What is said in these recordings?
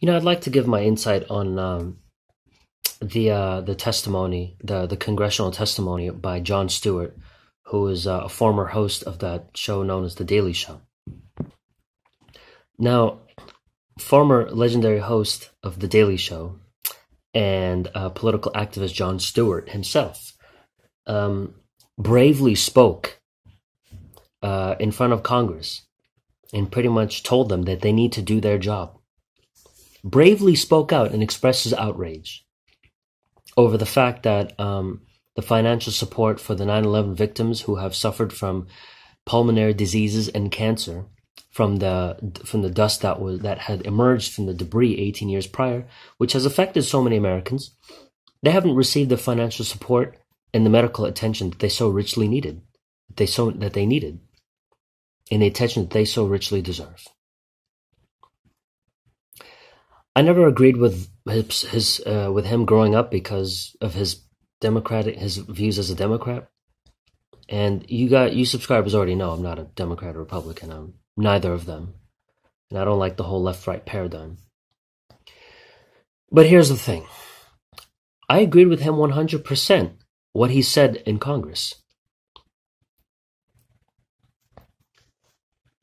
I'd like to give my insight on the testimony, the congressional testimony by Jon Stewart, who is a former host of that show known as The Daily Show. Now, former legendary host of The Daily Show and political activist Jon Stewart himself bravely spoke in front of Congress and pretty much told them that they need to do their job. Bravely spoke out and expressed his outrage over the fact that the financial support for the 9/11 victims who have suffered from pulmonary diseases and cancer from the dust that had emerged from the debris 18 years prior, which has affected so many Americans, they haven't received the financial support and the medical attention that they so richly needed, that they needed, and the attention that they so richly deserve. I never agreed with with him growing up because of his views as a Democrat. And you subscribers already know I'm not a Democrat or Republican. I'm neither of them. And I don't like the whole left-right paradigm. But here's the thing. I agreed with him 100% what he said in Congress.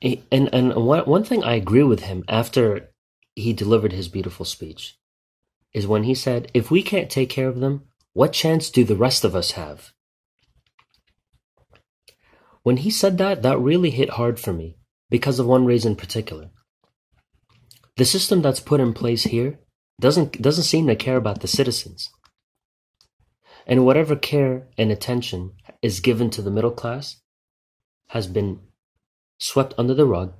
And one thing I agree with him after he delivered his beautiful speech is when he said, if we can't take care of them, what chance do the rest of us have? When he said that, that really hit hard for me because of one reason in particular. The system that's put in place here doesn't seem to care about the citizens. And whatever care and attention is given to the middle class has been swept under the rug,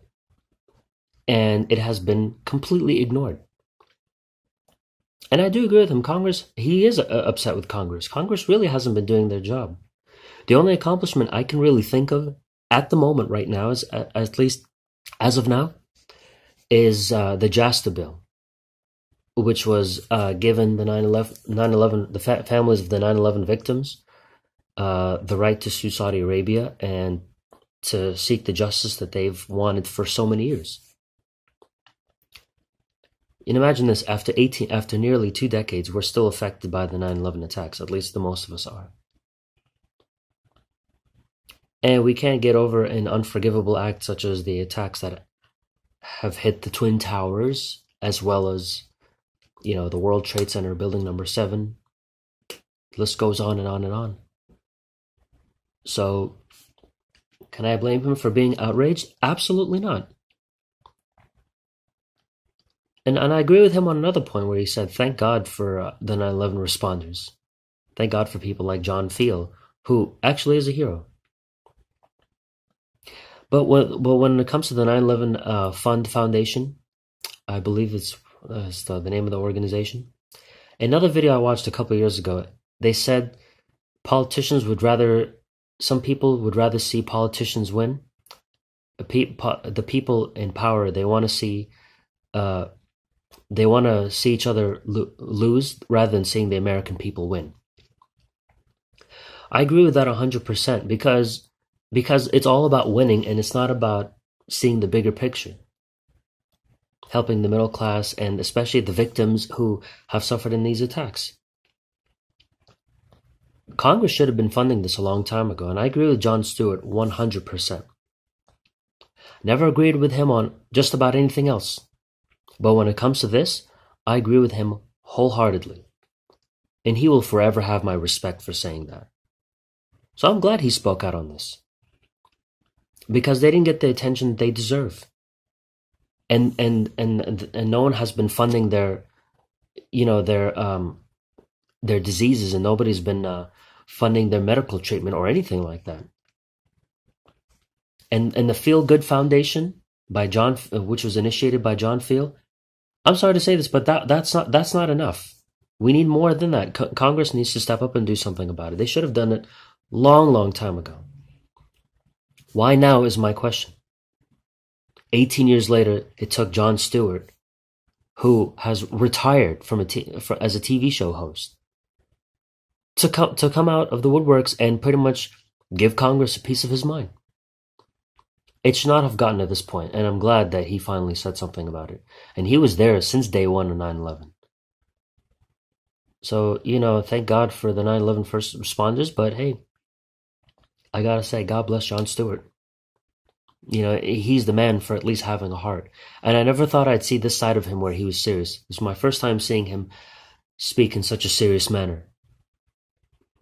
and it has been completely ignored. And I do agree with him. He is upset with Congress. Congress really hasn't been doing their job. The only accomplishment I can really think of at the moment right now, is at least as of now, is the JASTA bill, which was given the 9/11 the families of the 9/11 victims the right to sue Saudi Arabia and to seek the justice that they've wanted for so many years. And imagine this, after nearly 2 decades, we're still affected by the 9/11 attacks, at least the most of us are. And we can't get over an unforgivable act such as the attacks that have hit the Twin Towers, as well as, the World Trade Center building number 7. The list goes on and on and on. So, can I blame him for being outraged? Absolutely not. And I agree with him on another point where he said, thank God for the 9/11 responders. Thank God for people like John Field, who actually is a hero. But when it comes to the 9/11 Foundation, I believe it's the name of the organization. Another video I watched a couple of years ago, they said some people would rather see politicians win. The people in power, they want to see each other lose rather than seeing the American people win. I agree with that 100% because it's all about winning, and it's not about seeing the bigger picture, helping the middle class and especially the victims who have suffered in these attacks. Congress should have been funding this a long time ago, and I agree with Jon Stewart 100%. Never agreed with him on just about anything else. But when it comes to this, I agree with him wholeheartedly. And he will forever have my respect for saying that. So I'm glad he spoke out on this. Because they didn't get the attention they deserve. And no one has been funding their diseases, and nobody's been funding their medical treatment or anything like that. And the Feel Good Foundation which was initiated by John Field, I'm sorry to say this, but that's not enough. We need more than that. Congress needs to step up and do something about it. They should have done it long time ago. Why now is my question. 18 years later, it took Jon Stewart, who has retired as a TV show host, to come out of the woodworks and pretty much give Congress a piece of his mind. It should not have gotten to this point, and I'm glad that he finally said something about it. And he was there since day one of 9/11. So, thank God for the 9/11 first responders, but hey, I gotta say, God bless Jon Stewart. He's the man for at least having a heart. And I never thought I'd see this side of him where he was serious. This was my first time seeing him speak in such a serious manner.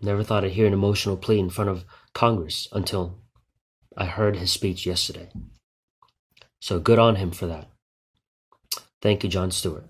Never thought I'd hear an emotional plea in front of Congress until I heard his speech yesterday. So good on him for that. Thank you, Jon Stewart.